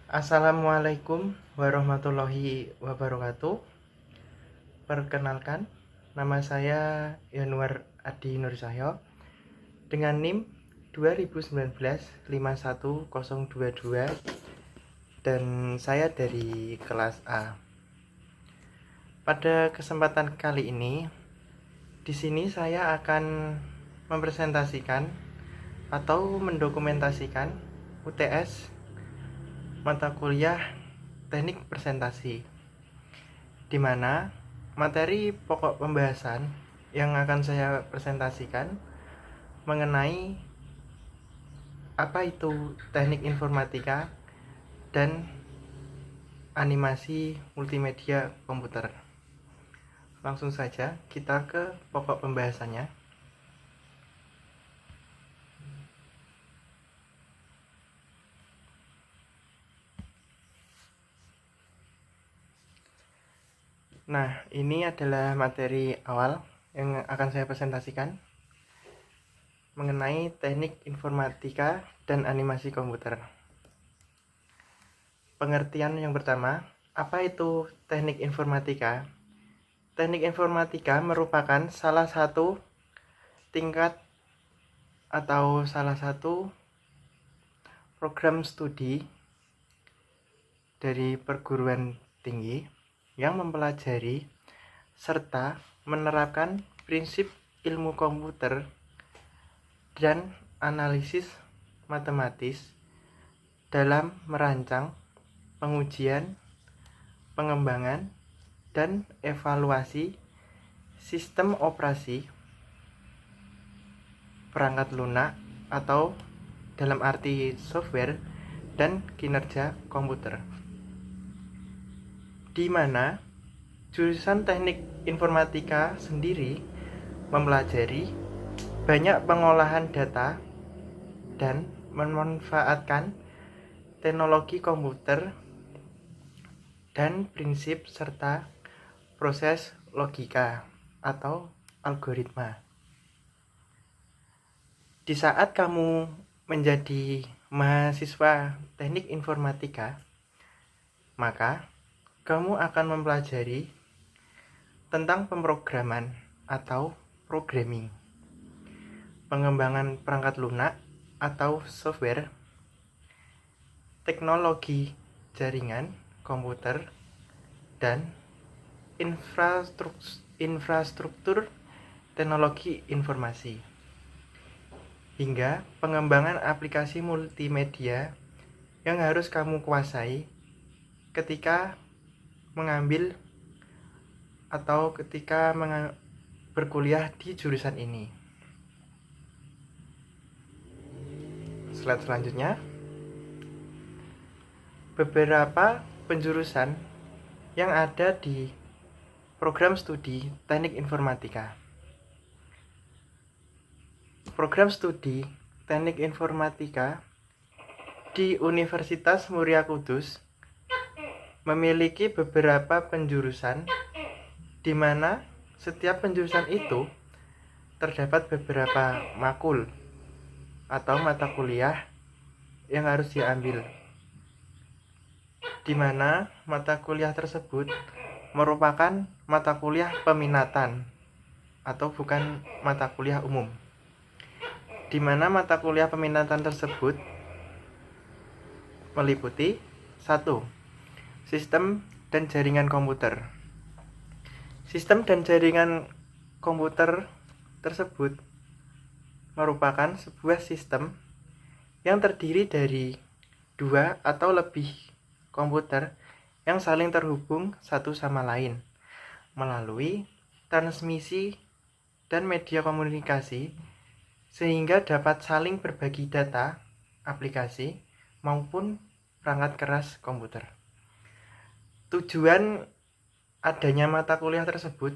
Assalamualaikum warahmatullahi wabarakatuh. Perkenalkan, nama saya Yanuar Adi Nur Cahyo dengan NIM 2019-51022 dan saya dari kelas A. Pada kesempatan kali ini, di sini saya akan mempresentasikan atau mendokumentasikan UTS mata kuliah Teknik Presentasi, di mana materi pokok pembahasan yang akan saya presentasikan mengenai apa itu teknik informatika dan animasi multimedia komputer. Langsung saja kita ke pokok pembahasannya. Nah, ini adalah materi awal yang akan saya presentasikan mengenai teknik informatika dan animasi komputer. Pengertian yang pertama, apa itu teknik informatika? Teknik informatika merupakan salah satu tingkat atau salah satu program studi dari perguruan tinggi yang mempelajari serta menerapkan prinsip ilmu komputer dan analisis matematis dalam merancang, pengujian, pengembangan, dan evaluasi sistem operasi perangkat lunak atau dalam arti software dan kinerja komputer, di mana jurusan teknik informatika sendiri mempelajari banyak pengolahan data dan memanfaatkan teknologi komputer dan prinsip serta proses logika atau algoritma. Di saat kamu menjadi mahasiswa teknik informatika, maka kamu akan mempelajari tentang pemrograman atau programming, pengembangan perangkat lunak atau software, teknologi jaringan komputer, dan infrastruktur teknologi informasi, hingga pengembangan aplikasi multimedia yang harus kamu kuasai ketika mengambil atau ketika berkuliah di jurusan ini. Slide selanjutnya, beberapa penjurusan yang ada di program studi teknik informatika. Program studi teknik informatika di Universitas Muria Kudus memiliki beberapa penjurusan, di mana setiap penjurusan itu terdapat beberapa makul atau mata kuliah yang harus diambil, di mana mata kuliah tersebut merupakan mata kuliah peminatan atau bukan mata kuliah umum, di mana mata kuliah peminatan tersebut meliputi 1. Sistem dan jaringan komputer. Sistem dan jaringan komputer tersebut merupakan sebuah sistem yang terdiri dari 2 atau lebih komputer yang saling terhubung satu sama lain melalui transmisi dan media komunikasi, sehingga dapat saling berbagi data, aplikasi, maupun perangkat keras komputer. Tujuan adanya mata kuliah tersebut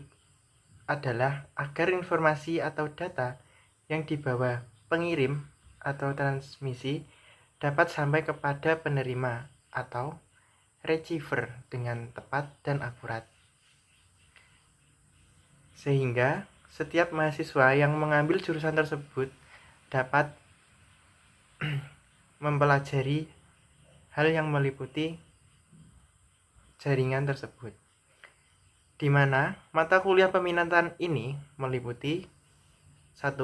adalah agar informasi atau data yang dibawa pengirim atau transmisi dapat sampai kepada penerima atau receiver dengan tepat dan akurat, sehingga setiap mahasiswa yang mengambil jurusan tersebut dapat mempelajari hal yang meliputi jaringan tersebut. Di mana mata kuliah peminatan ini meliputi 1.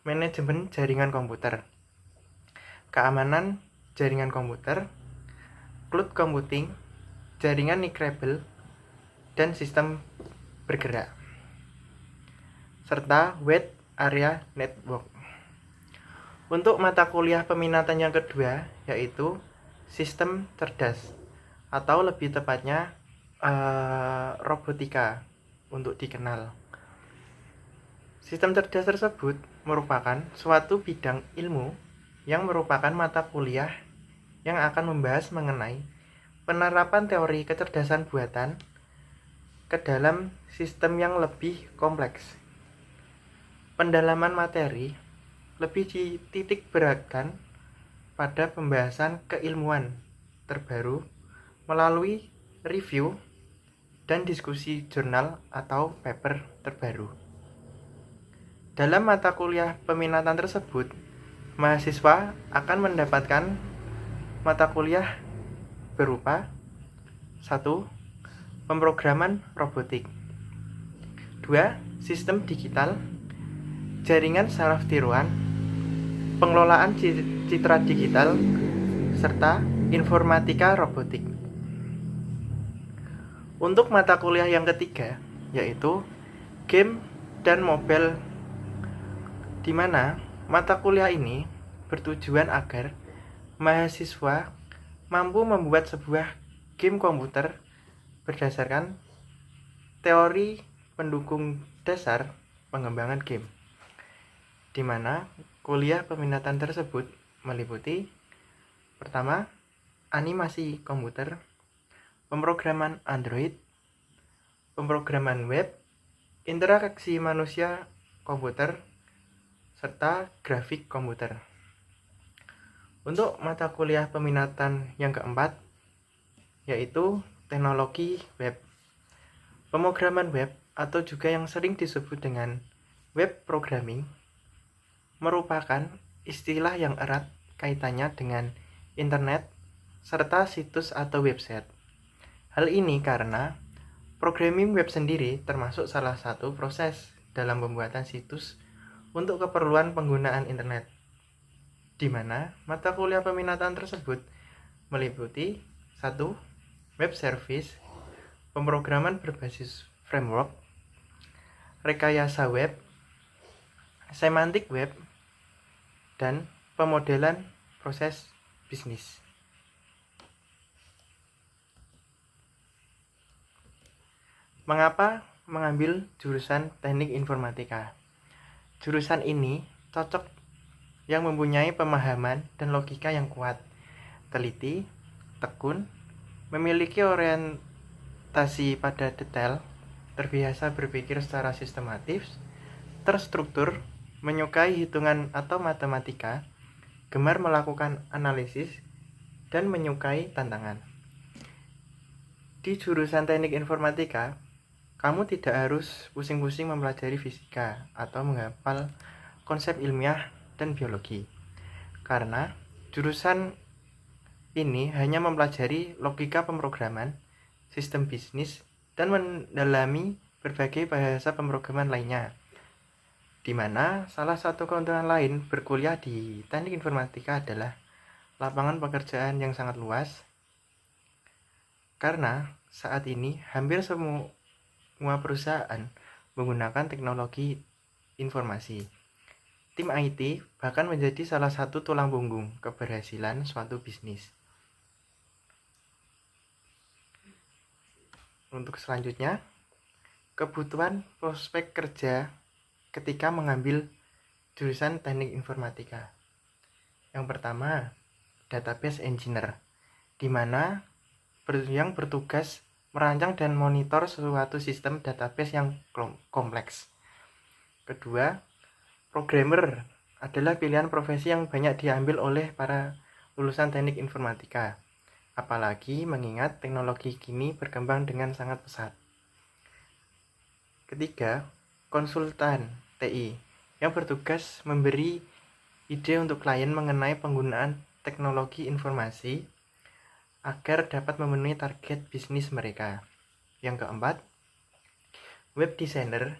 Manajemen jaringan komputer, keamanan jaringan komputer, cloud computing, jaringan nirkabel, dan sistem bergerak, serta wide area network. Untuk mata kuliah peminatan yang kedua yaitu sistem cerdas, atau lebih tepatnya robotika untuk dikenal. Sistem cerdas tersebut merupakan suatu bidang ilmu yang merupakan mata kuliah yang akan membahas mengenai penerapan teori kecerdasan buatan ke dalam sistem yang lebih kompleks. Pendalaman materi lebih dititik beratkan pada pembahasan keilmuan terbaru melalui review dan diskusi jurnal atau paper terbaru. Dalam mata kuliah peminatan tersebut, mahasiswa akan mendapatkan mata kuliah berupa 1. Pemrograman robotik, 2. Sistem digital, jaringan saraf tiruan, pengelolaan citra digital, serta informatika robotik. Untuk mata kuliah yang ketiga yaitu game dan mobile, di mana mata kuliah ini bertujuan agar mahasiswa mampu membuat sebuah game komputer berdasarkan teori pendukung dasar pengembangan game, di mana kuliah peminatan tersebut meliputi pertama, animasi komputer, pemrograman Android, pemrograman web, interaksi manusia komputer, serta grafik komputer. Untuk mata kuliah peminatan yang keempat yaitu teknologi web. Pemrograman web atau juga yang sering disebut dengan web programming merupakan istilah yang erat kaitannya dengan internet serta situs atau website. Hal ini karena programming web sendiri termasuk salah satu proses dalam pembuatan situs untuk keperluan penggunaan internet, di mana mata kuliah peminatan tersebut meliputi 1. Web service, pemrograman berbasis framework, rekayasa web, semantik web, dan pemodelan proses bisnis. Mengapa mengambil jurusan teknik informatika? Jurusan ini cocok yang mempunyai pemahaman dan logika yang kuat, teliti, tekun, memiliki orientasi pada detail, terbiasa berpikir secara sistematis, terstruktur, menyukai hitungan atau matematika, gemar melakukan analisis, dan menyukai tantangan. Di jurusan teknik informatika, kamu tidak harus pusing-pusing mempelajari fisika atau menghafal konsep ilmiah dan biologi, karena jurusan ini hanya mempelajari logika pemrograman, sistem bisnis, dan mendalami berbagai bahasa pemrograman lainnya, di mana salah satu keuntungan lain berkuliah di teknik informatika adalah lapangan pekerjaan yang sangat luas, karena saat ini hampir semua perusahaan menggunakan teknologi informasi. Tim IT bahkan menjadi salah satu tulang punggung keberhasilan suatu bisnis. Untuk selanjutnya, kebutuhan prospek kerja ketika mengambil jurusan teknik informatika. Yang pertama, database engineer, di mana yang bertugas merancang dan monitor suatu sistem database yang kompleks. Kedua, programmer adalah pilihan profesi yang banyak diambil oleh para lulusan teknik informatika, apalagi mengingat teknologi kini berkembang dengan sangat pesat. Ketiga, konsultan TI yang bertugas memberi ide untuk klien mengenai penggunaan teknologi informasi agar dapat memenuhi target bisnis mereka. Yang keempat, web designer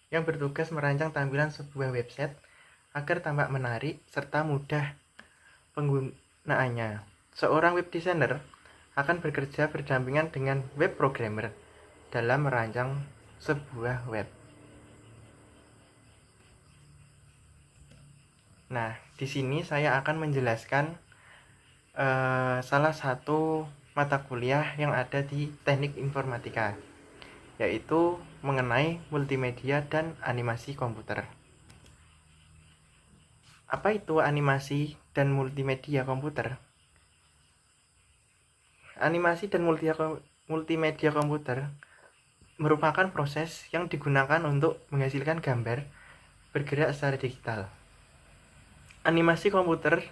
yang bertugas merancang tampilan sebuah website agar tampak menarik serta mudah penggunaannya. Seorang web designer akan bekerja berdampingan dengan web programmer dalam merancang sebuah web. Nah, di sini saya akan menjelaskan salah satu mata kuliah yang ada di Teknik Informatika, yaitu mengenai multimedia dan animasi komputer. Apa itu animasi dan multimedia komputer? Animasi dan multimedia komputer merupakan proses yang digunakan untuk menghasilkan gambar bergerak secara digital. Animasi komputer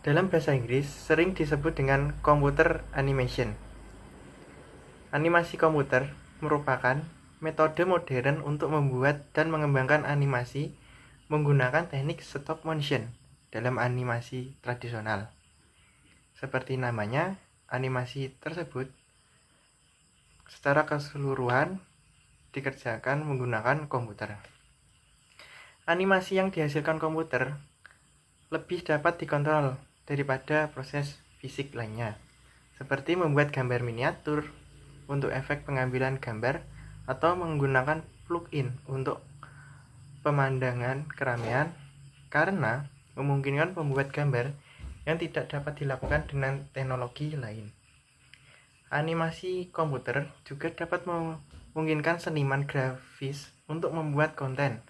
dalam bahasa Inggris sering disebut dengan computer animation. Animasi komputer merupakan metode modern untuk membuat dan mengembangkan animasi menggunakan teknik stop motion dalam animasi tradisional. Seperti namanya, animasi tersebut secara keseluruhan dikerjakan menggunakan komputer. Animasi yang dihasilkan komputer lebih dapat dikontrol daripada proses fisik lainnya, seperti membuat gambar miniatur untuk efek pengambilan gambar atau menggunakan plugin untuk pemandangan keramaian, karena memungkinkan pembuat gambar yang tidak dapat dilakukan dengan teknologi lain. Animasi komputer juga dapat memungkinkan seniman grafis untuk membuat konten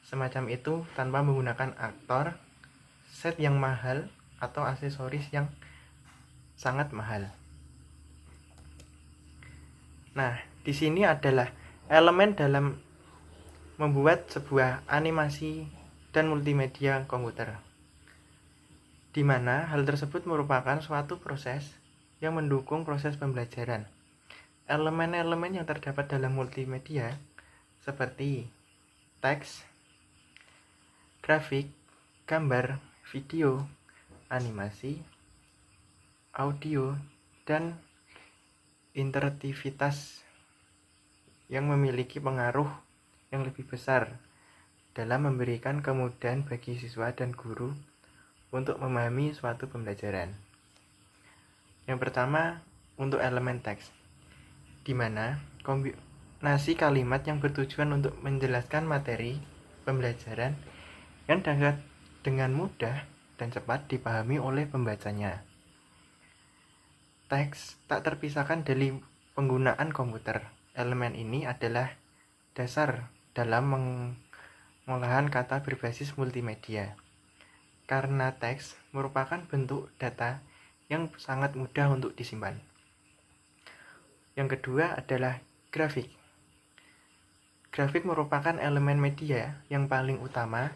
semacam itu tanpa menggunakan aktor, set yang mahal, atau aksesoris yang sangat mahal. Nah, di sini adalah elemen dalam membuat sebuah animasi dan multimedia komputer, di mana hal tersebut merupakan suatu proses yang mendukung proses pembelajaran. Elemen-elemen yang terdapat dalam multimedia seperti teks, grafik, gambar, video, animasi, audio, dan interaktivitas yang memiliki pengaruh yang lebih besar dalam memberikan kemudahan bagi siswa dan guru untuk memahami suatu pembelajaran. Yang pertama, untuk elemen teks, di mana kombinasi kalimat yang bertujuan untuk menjelaskan materi pembelajaran yang dapat dengan mudah dan cepat dipahami oleh pembacanya. Teks tak terpisahkan dari penggunaan komputer. Elemen ini adalah dasar dalam pengolahan kata berbasis multimedia, karena teks merupakan bentuk data yang sangat mudah untuk disimpan. Yang kedua adalah grafik. Grafik merupakan elemen media yang paling utama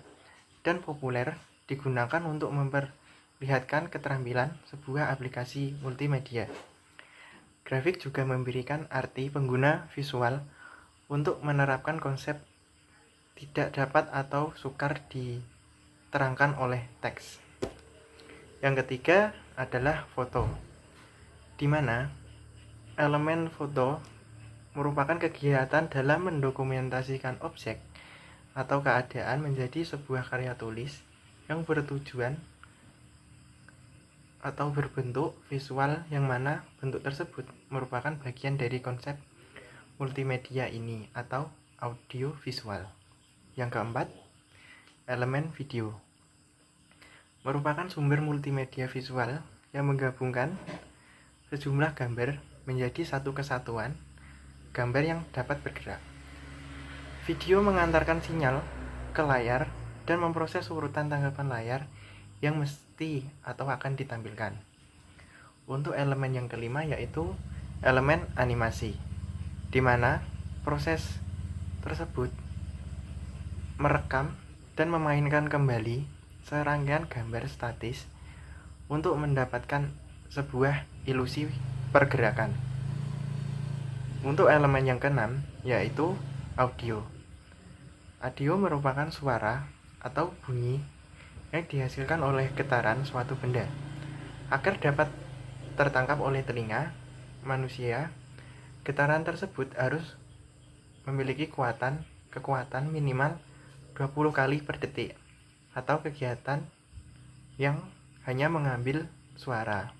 dan populer digunakan untuk memperlihatkan keterampilan sebuah aplikasi multimedia. Grafik juga memberikan arti pengguna visual untuk menerapkan konsep tidak dapat atau sukar diterangkan oleh teks. Yang ketiga adalah foto, di mana elemen foto merupakan kegiatan dalam mendokumentasikan objek atau keadaan menjadi sebuah karya tulis yang bertujuan atau berbentuk visual, yang mana bentuk tersebut merupakan bagian dari konsep multimedia ini atau audio visual. Yang keempat, elemen video merupakan sumber multimedia visual yang menggabungkan sejumlah gambar menjadi satu kesatuan gambar yang dapat bergerak. Video mengantarkan sinyal ke layar dan memproses urutan tanggapan layar yang mesti atau akan ditampilkan. Untuk elemen yang kelima yaitu elemen animasi, di mana proses tersebut merekam dan memainkan kembali serangkaian gambar statis untuk mendapatkan sebuah ilusi pergerakan. Untuk elemen yang keenam yaitu audio. Audio merupakan suara atau bunyi yang dihasilkan oleh getaran suatu benda. Agar dapat tertangkap oleh telinga manusia, getaran tersebut harus memiliki kekuatan minimal 20 kali per detik atau kegiatan yang hanya mengambil suara.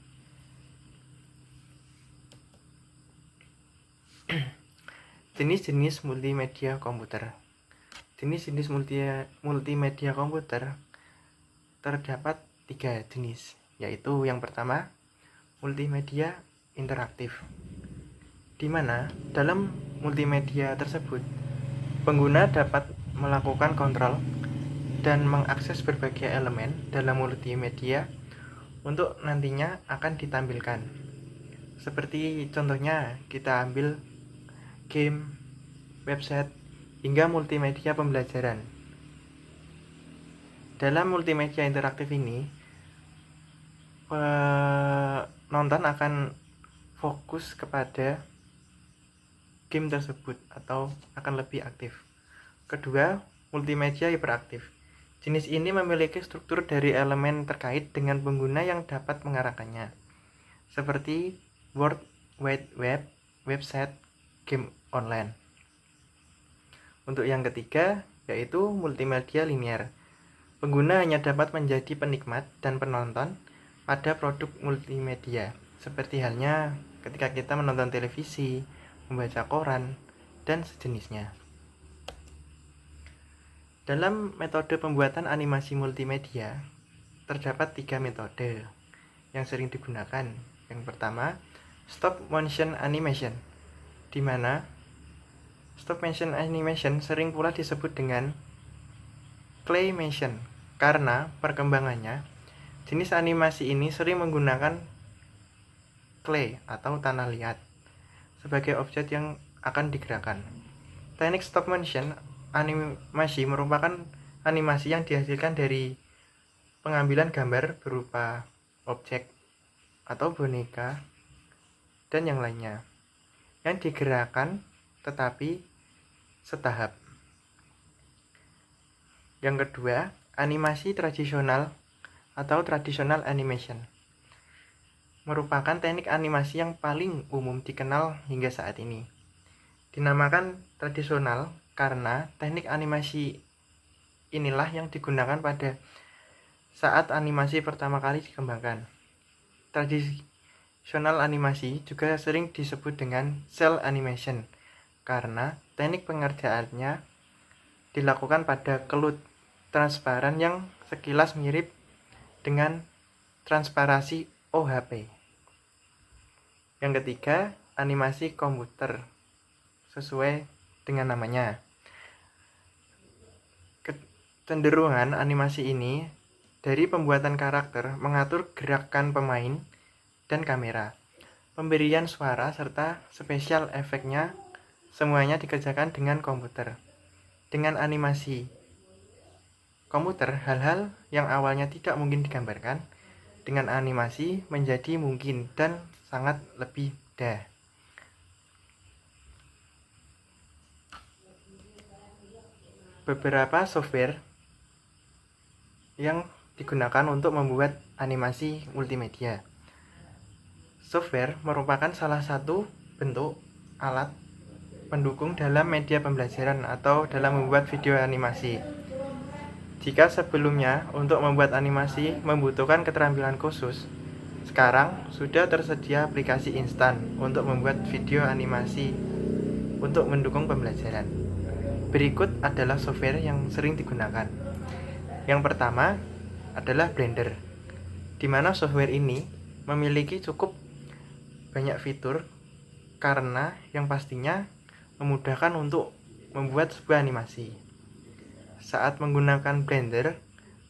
Jenis-jenis multimedia komputer. Jenis-jenis multimedia komputer terdapat 3 jenis, yaitu yang pertama, multimedia interaktif, di mana dalam multimedia tersebut pengguna dapat melakukan kontrol dan mengakses berbagai elemen dalam multimedia untuk nantinya akan ditampilkan. Seperti contohnya kita ambil game, website, hingga multimedia pembelajaran. Dalam multimedia interaktif ini, penonton akan fokus kepada game tersebut atau akan lebih aktif. Kedua, multimedia hiperaktif. Jenis ini memiliki struktur dari elemen terkait dengan pengguna yang dapat mengarahkannya, seperti World Wide Web, website, game online. Untuk yang ketiga, yaitu multimedia linear. Pengguna hanya dapat menjadi penikmat dan penonton pada produk multimedia, seperti halnya ketika kita menonton televisi, membaca koran, dan sejenisnya. Dalam metode pembuatan animasi multimedia, terdapat 3 metode yang sering digunakan. Yang pertama, stop motion animation, di mana stop motion animation sering pula disebut dengan claymation karena perkembangannya. Jenis animasi ini sering menggunakan clay atau tanah liat sebagai objek yang akan digerakkan. Teknik stop motion animasi merupakan animasi yang dihasilkan dari pengambilan gambar berupa objek atau boneka dan yang lainnya yang digerakkan tetapi setahap. Yang kedua, animasi tradisional atau traditional animation merupakan teknik animasi yang paling umum dikenal hingga saat ini. Dinamakan tradisional karena teknik animasi inilah yang digunakan pada saat animasi pertama kali dikembangkan. Tradisional animasi juga sering disebut dengan cel animation karena teknik pengerjaannya dilakukan pada kelut transparan yang sekilas mirip dengan transparasi OHP. Yang ketiga, animasi komputer sesuai dengan namanya. Kecenderungan animasi ini dari pembuatan karakter, mengatur gerakan pemain dan kamera, pemberian suara serta spesial efeknya semuanya dikerjakan dengan komputer. Dengan animasi komputer, hal-hal yang awalnya tidak mungkin digambarkan dengan animasi menjadi mungkin dan sangat lebih mudah. Beberapa software yang digunakan untuk membuat animasi multimedia. Software merupakan salah satu bentuk alat pendukung dalam media pembelajaran atau dalam membuat video animasi. Jika sebelumnya untuk membuat animasi membutuhkan keterampilan khusus, sekarang sudah tersedia aplikasi instan untuk membuat video animasi untuk mendukung pembelajaran. Berikut adalah software yang sering digunakan. Yang pertama adalah Blender, di mana software ini memiliki cukup banyak fitur karena yang pastinya memudahkan untuk membuat sebuah animasi. Saat menggunakan Blender,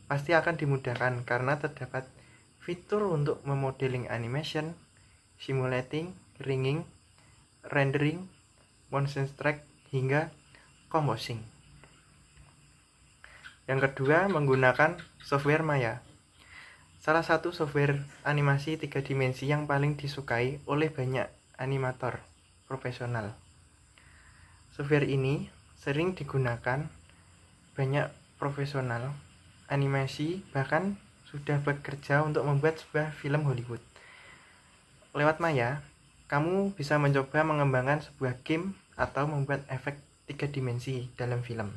pasti akan dimudahkan karena terdapat fitur untuk memodeling animation, simulating, ringing, rendering, motion track, hingga composing. Yang kedua, menggunakan software Maya. Salah satu software animasi 3 dimensi yang paling disukai oleh banyak animator profesional. Software ini sering digunakan banyak profesional animasi, bahkan sudah bekerja untuk membuat sebuah film Hollywood. Lewat Maya, kamu bisa mencoba mengembangkan sebuah game atau membuat efek 3 dimensi dalam film.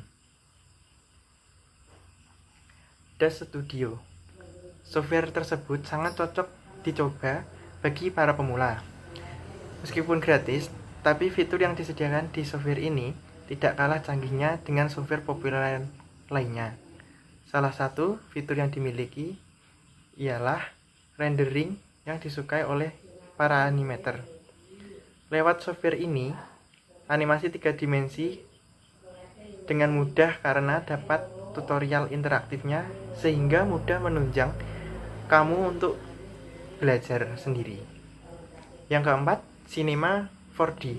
DAZ Studio. Software tersebut sangat cocok dicoba bagi para pemula. Meskipun gratis, tapi fitur yang disediakan di software ini tidak kalah canggihnya dengan software populer lainnya. Salah satu fitur yang dimiliki ialah rendering yang disukai oleh para animator. Lewat software ini, animasi 3 dimensi dengan mudah karena dapat tutorial interaktifnya sehingga mudah menunjang kamu untuk belajar sendiri. Yang keempat, Cinema 4D.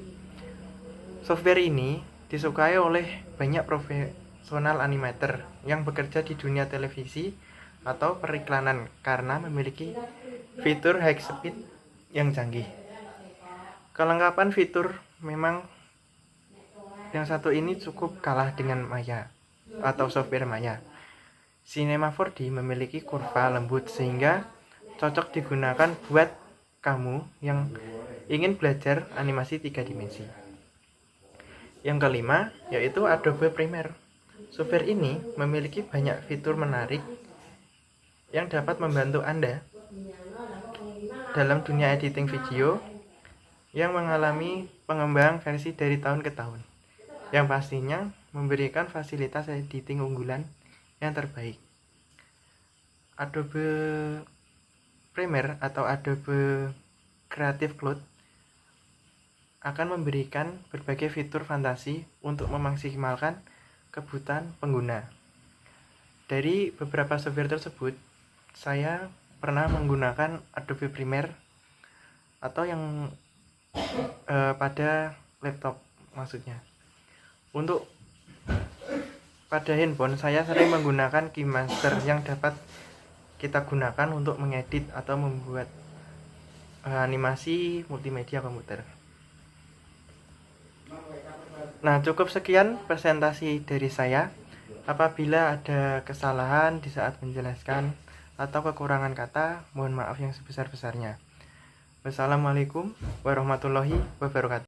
Software ini disukai oleh banyak profesional animator yang bekerja di dunia televisi atau periklanan karena memiliki fitur high speed yang canggih. Kelengkapan fitur memang yang satu ini cukup kalah dengan Maya atau software Maya. Cinema 4D memiliki kurva lembut sehingga cocok digunakan buat kamu yang ingin belajar animasi 3 dimensi. Yang kelima, yaitu Adobe Premiere. Software ini memiliki banyak fitur menarik yang dapat membantu Anda dalam dunia editing video yang mengalami pengembangan versi dari tahun ke tahun, yang pastinya memberikan fasilitas editing unggulan yang terbaik. Adobe Premiere atau Adobe Creative Cloud akan memberikan berbagai fitur fantasi untuk memaksimalkan kebutuhan pengguna. Dari beberapa software tersebut, saya pernah menggunakan Adobe Premiere atau yang pada laptop maksudnya. Untuk pada handphone, saya sering menggunakan KeyMaster yang dapat kita gunakan untuk mengedit atau membuat animasi multimedia komputer. Nah, cukup sekian presentasi dari saya. Apabila ada kesalahan di saat menjelaskan atau kekurangan kata, mohon maaf yang sebesar-besarnya. Wassalamualaikum warahmatullahi wabarakatuh.